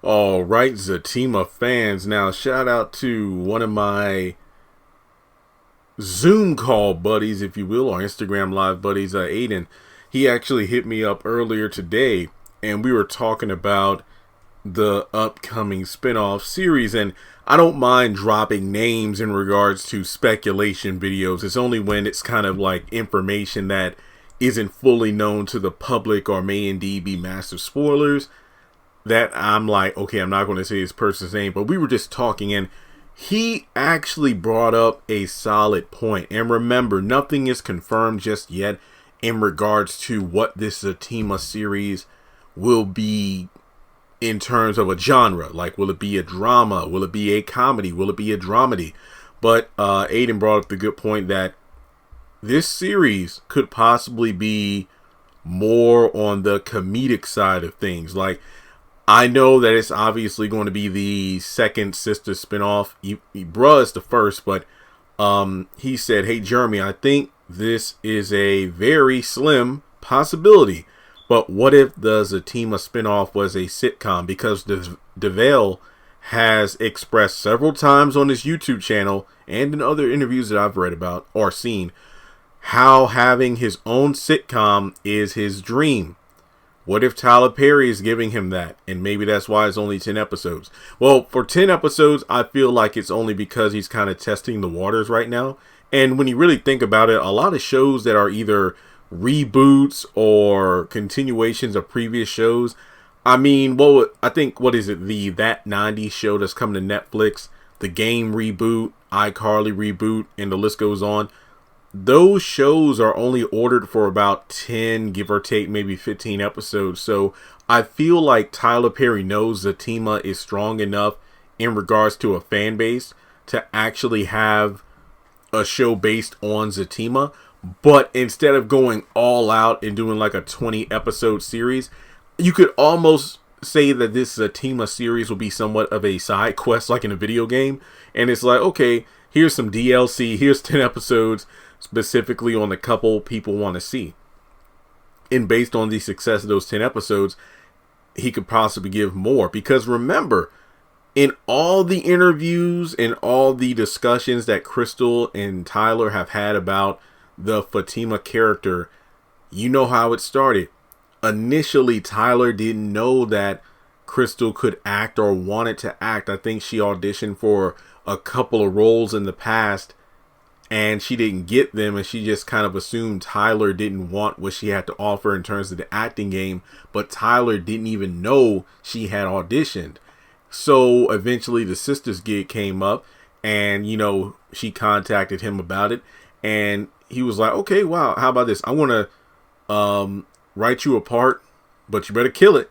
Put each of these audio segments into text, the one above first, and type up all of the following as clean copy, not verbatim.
All right, Zatima fans. Now, shout out to one of my Zoom call buddies, if you will, or Instagram live buddies, Aiden. He actually hit me up earlier today, and we were talking about the upcoming spinoff series. And I don't mind dropping names in regards to speculation videos. It's only when it's kind of like information that isn't fully known to the public or may indeed be massive spoilers that I'm like, okay, I'm not going to say this person's name, but we were just talking and he actually brought up a solid point. And remember, nothing is confirmed just yet in regards to what this Zatima series will be in terms of a genre. Like, will it be a drama? Will it be a comedy? Will it be a dramedy? But Aiden brought up the good point that this series could possibly be more on the comedic side of things. Like, I know that it's obviously going to be the second Sistas spinoff. Bruh is the first, but he said, "Hey Jeremy, I think this is a very slim possibility. But what if the Zatima spinoff was a sitcom?" Because DeVale has expressed several times on his YouTube channel and in other interviews that I've read about or seen how having his own sitcom is his dream. What if Tyler Perry is giving him that? And maybe that's why it's only 10 episodes. Well, for 10 episodes, I feel like it's only because he's kind of testing the waters right now. And when you really think about it, a lot of shows that are either reboots or continuations of previous shows. I mean, I think, what is it? The That 90s show that's coming to Netflix, the Game reboot, iCarly reboot, and the list goes on. Those shows are only ordered for about 10, give or take, maybe 15 episodes. So I feel like Tyler Perry knows Zatima is strong enough in regards to a fan base to actually have a show based on Zatima. But instead of going all out and doing like a 20 episode series, you could almost say that this Zatima series will be somewhat of a side quest like in a video game. And it's like, okay, here's some DLC, here's 10 episodes specifically on the couple people want to see. And based on the success of those 10 episodes, he could possibly give more. Because remember, in all the interviews and all the discussions that Crystal and Tyler have had about the Fatima character, you know how it started. Initially, Tyler didn't know that Crystal could act or wanted to act. I think she auditioned for a couple of roles in the past and she didn't get them, and she just kind of assumed Tyler didn't want what she had to offer in terms of the acting game, but Tyler didn't even know she had auditioned. So eventually the Sistas gig came up, and she contacted him about it, and he was like, okay, wow, how about this? I want to write you a part, but you better kill it,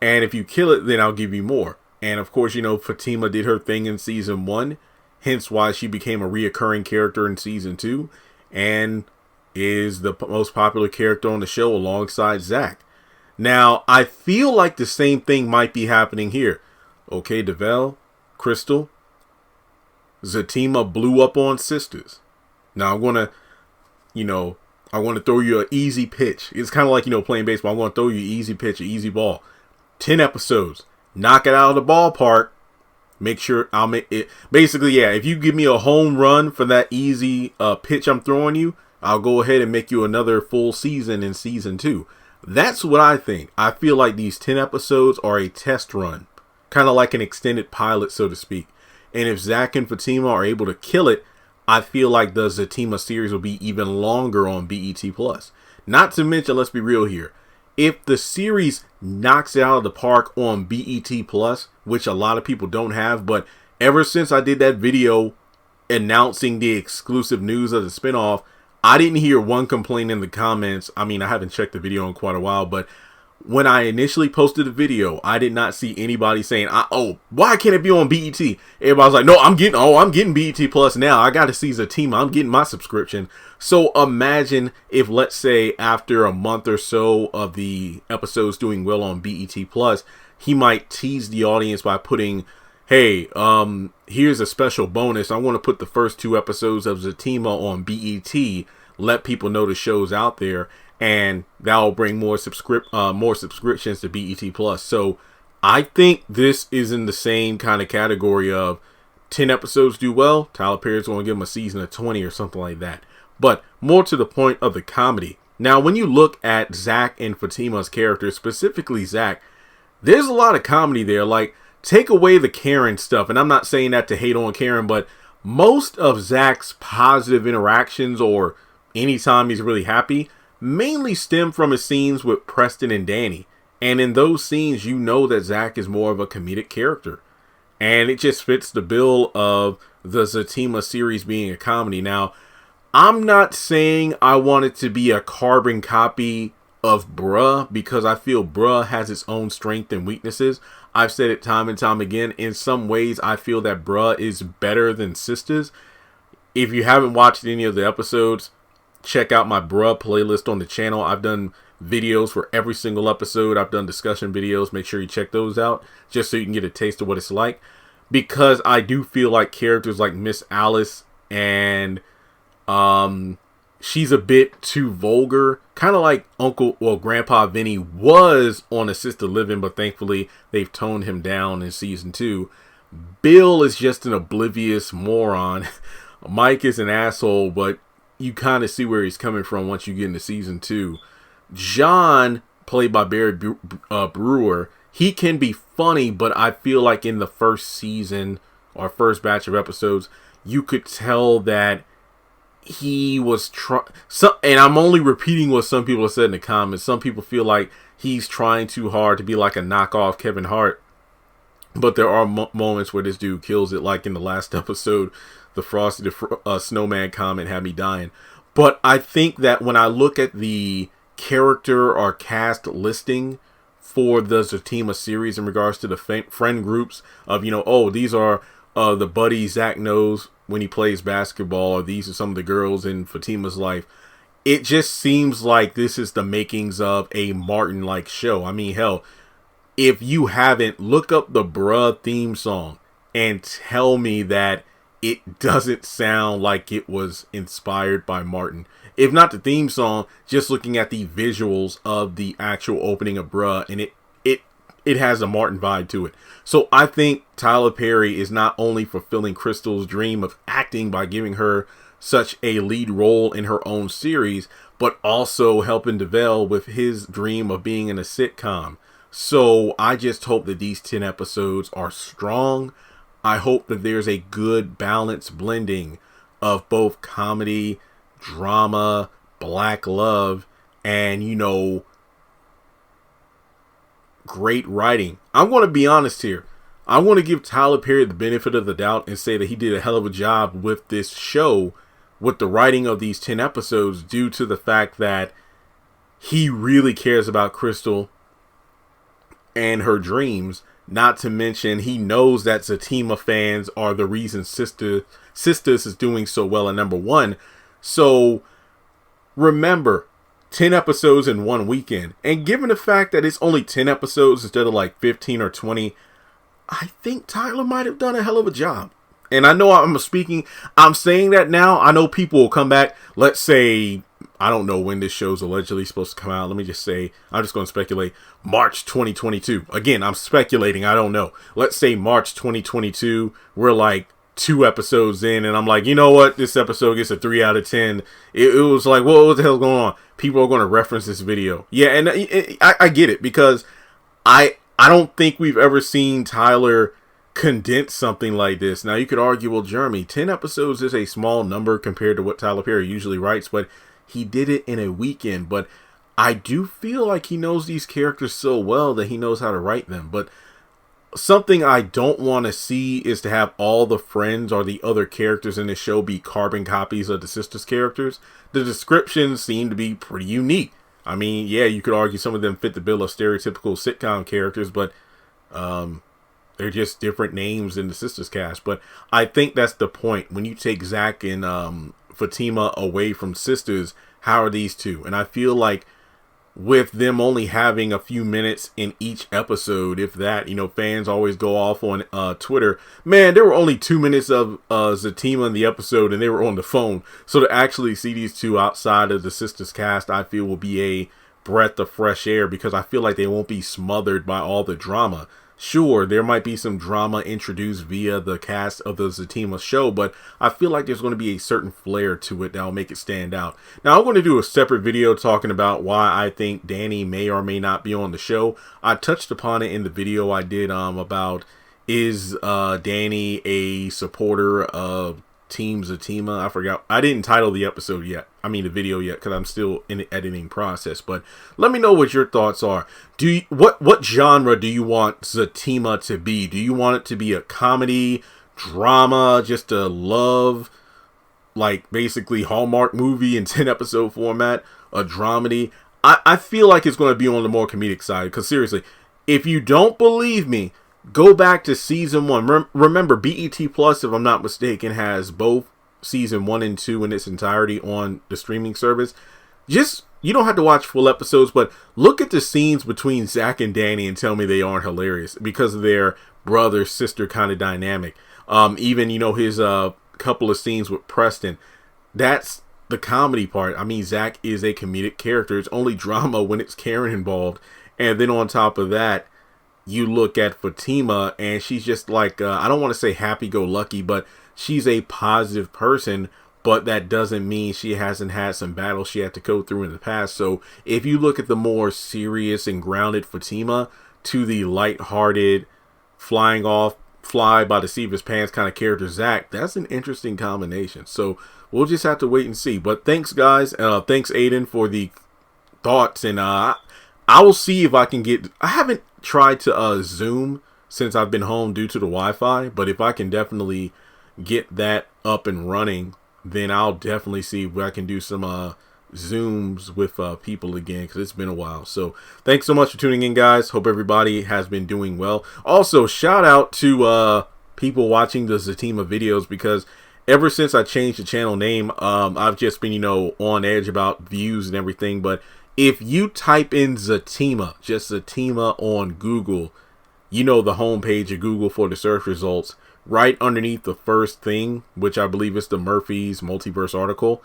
and if you kill it, then I'll give you more. And of course, Fatima did her thing in season 1, hence why she became a reoccurring character in season 2 and is the most popular character on the show alongside Zach. Now, I feel like the same thing might be happening here. Okay, DeVale, Crystal, Zatima blew up on Sistas. Now, I'm going to throw you an easy pitch. It's kind of like, playing baseball. I'm going to throw you an easy pitch, an easy ball. 10 episodes. Knock it out of the ballpark. Make sure I'll make it. Basically, yeah, if you give me a home run for that easy pitch I'm throwing you, I'll go ahead and make you another full season in season 2. That's what I think. I feel like these 10 episodes are a test run. Kind of like an extended pilot, so to speak. And if Zach and Fatima are able to kill it, I feel like the Zatima series will be even longer on BET+. Not to mention, let's be real here. If the series knocks it out of the park on BET+, which a lot of people don't have, but ever since I did that video announcing the exclusive news of the spinoff, I didn't hear one complaint in the comments. I mean, I haven't checked the video in quite a while, but when I initially posted the video, I did not see anybody saying, "Oh, why can't it be on BET?" Everybody's like, "No, I'm getting BET Plus now. I got to see Zatima. I'm getting my subscription." So imagine if, let's say, after a month or so of the episodes doing well on BET Plus, he might tease the audience by putting, "Hey, here's a special bonus. I want to put the first 2 episodes of Zatima on BET. Let people know the show's out there." And that'll bring more subscriptions to BET Plus. So I think this is in the same kind of category of 10 episodes do well, Tyler Perry's going to give them a season of 20 or something like that. But more to the point of the comedy. Now, when you look at Zach and Fatima's characters, specifically Zach, there's a lot of comedy there. Like, take away the Karen stuff, and I'm not saying that to hate on Karen, but most of Zach's positive interactions, or anytime he's really happy, mainly stem from his scenes with Preston and Danny. And in those scenes, you know that Zach is more of a comedic character. And it just fits the bill of the Zatima series being a comedy. Now, I'm not saying I want it to be a carbon copy of Bruh, because I feel Bruh has its own strength and weaknesses. I've said it time and time again. In some ways, I feel that Bruh is better than Sistas. If you haven't watched any of the episodes, check out my Bruh playlist on the channel. I've done videos for every single episode. I've done discussion videos. Make sure you check those out just so you can get a taste of what it's like. Because I do feel like characters like Miss Alice and she's a bit too vulgar. Kind of like Grandpa Vinny was on Assisted Living, but thankfully they've toned him down in season 2. Bill is just an oblivious moron. Mike is an asshole, but you kind of see where he's coming from once you get into season 2. John, played by Barry Brewer, he can be funny, but I feel like in the first season or first batch of episodes, you could tell that he was and I'm only repeating what some people have said in the comments. Some people feel like he's trying too hard to be like a knockoff Kevin Hart, but there are moments where this dude kills it, like in the last episode. The Frosty the Snowman comment had me dying. But I think that when I look at the character or cast listing for the Zatima series in regards to the friend groups of, these are the buddies Zach knows when he plays basketball, or these are some of the girls in Fatima's life, it just seems like this is the makings of a Martin-like show. I mean, hell, if you haven't, look up the Bruh theme song and tell me that it doesn't sound like it was inspired by Martin. If not the theme song, just looking at the visuals of the actual opening of Bruh, and it has a Martin vibe to it. So I think Tyler Perry is not only fulfilling Crystal's dream of acting by giving her such a lead role in her own series, but also helping DeVale with his dream of being in a sitcom. So I just hope that these 10 episodes are strong. I hope that there's a good balanced blending of both comedy, drama, black love, and, great writing. I'm going to be honest here. I want to give Tyler Perry the benefit of the doubt and say that he did a hell of a job with this show, with the writing of these 10 episodes, due to the fact that he really cares about Crystal and her dreams. Not to mention, he knows that Zatima fans are the reason Sistas is doing so well at number 1. So remember, 10 episodes in one weekend. And given the fact that it's only 10 episodes instead of like 15 or 20, I think Tyler might have done a hell of a job. And I know I'm saying that now. I know people will come back. Let's say, I don't know when this show's allegedly supposed to come out. Let me just say, I'm just going to speculate. March 2022. Again, I'm speculating. I don't know. Let's say March 2022. We're like 2 episodes in, and I'm like, you know what? This episode gets a 3 out of 10. It was like, what the hell's going on? People are going to reference this video. Yeah, and I get it, because I don't think we've ever seen Tyler condense something like this. Now, you could argue, well, Jeremy, 10 episodes is a small number compared to what Tyler Perry usually writes, but he did it in a weekend. But I do feel like he knows these characters so well that he knows how to write them. But something I don't want to see is to have all the friends or the other characters in the show be carbon copies of the Sistas characters. The descriptions seem to be pretty unique. I mean, yeah, you could argue some of them fit the bill of stereotypical sitcom characters, but they're just different names in the Sistas cast. But I think that's the point. When you take Zach and Fatima away from Sistas, how are these two? And I feel like with them only having a few minutes in each episode, if that, fans always go off on Twitter. Man, there were only 2 minutes of Zatima in the episode, and they were on the phone. So to actually see these two outside of the Sistas cast, I feel will be a breath of fresh air, because I feel like they won't be smothered by all the drama. Sure, there might be some drama introduced via the cast of the Zatima show, but I feel like there's going to be a certain flair to it that'll make it stand out. Now, I'm going to do a separate video talking about why I think Danny may or may not be on the show. I touched upon it in the video I did about is Danny a supporter of Team Zatima? I forgot. I didn't title the episode yet. I mean the video yet, because I'm still in the editing process. But let me know what your thoughts are. What genre do you want Zatima to be? Do you want it to be a comedy, drama, just a love, like basically Hallmark movie in 10 episode format, a dramedy? I feel like it's going to be on the more comedic side, because seriously, if you don't believe me, go back to season 1. Remember, BET Plus, if I'm not mistaken, has both season 1 and 2 in its entirety on the streaming service. You don't have to watch full episodes, but look at the scenes between Zach and Danny and tell me they aren't hilarious because of their brother-sister kind of dynamic. Even, his couple of scenes with Preston. That's the comedy part. I mean, Zach is a comedic character. It's only drama when it's Karen involved. And then on top of that, you look at Fatima, and she's just like, I don't want to say happy-go-lucky, but she's a positive person, but that doesn't mean she hasn't had some battles she had to go through in the past. So if you look at the more serious and grounded Fatima to the lighthearted, fly by the seat of his pants kind of character Zach, that's an interesting combination. So we'll just have to wait and see. But thanks, guys. Thanks, Aiden, for the thoughts, and I will see if I can get... I haven't tried to Zoom since I've been home due to the Wi-Fi, but if I can definitely get that up and running, then I'll definitely see if I can do some Zooms with people again, because it's been a while. So thanks so much for tuning in, guys. Hope everybody has been doing well. Also, shout out to people watching the Zatima videos, because ever since I changed the channel name, I've just been, on edge about views and everything. But if you type in Zatima, just Zatima on Google, the homepage of Google for the search results, right underneath the first thing, which I believe is the Murphy's Multiverse article,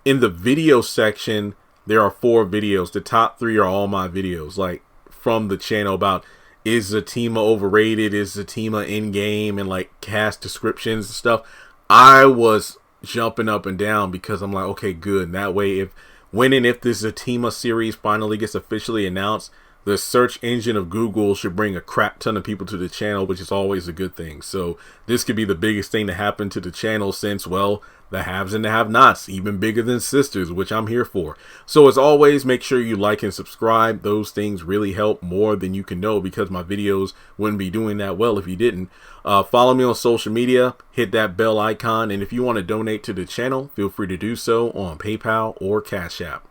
in the video section, there are 4 videos. The top 3 are all my videos, like from the channel, about is Zatima overrated, is Zatima in game, and like cast descriptions and stuff. I was jumping up and down because I'm like, okay, good. And that way, if this Zatima series finally gets officially announced, the search engine of Google should bring a crap ton of people to the channel, which is always a good thing. So this could be the biggest thing to happen to the channel since, well, the haves and the have-nots, even bigger than Sistas, which I'm here for. So as always, make sure you like and subscribe. Those things really help more than you can know, because my videos wouldn't be doing that well if you didn't. Follow me on social media, hit that bell icon, and if you want to donate to the channel, feel free to do so on PayPal or Cash App.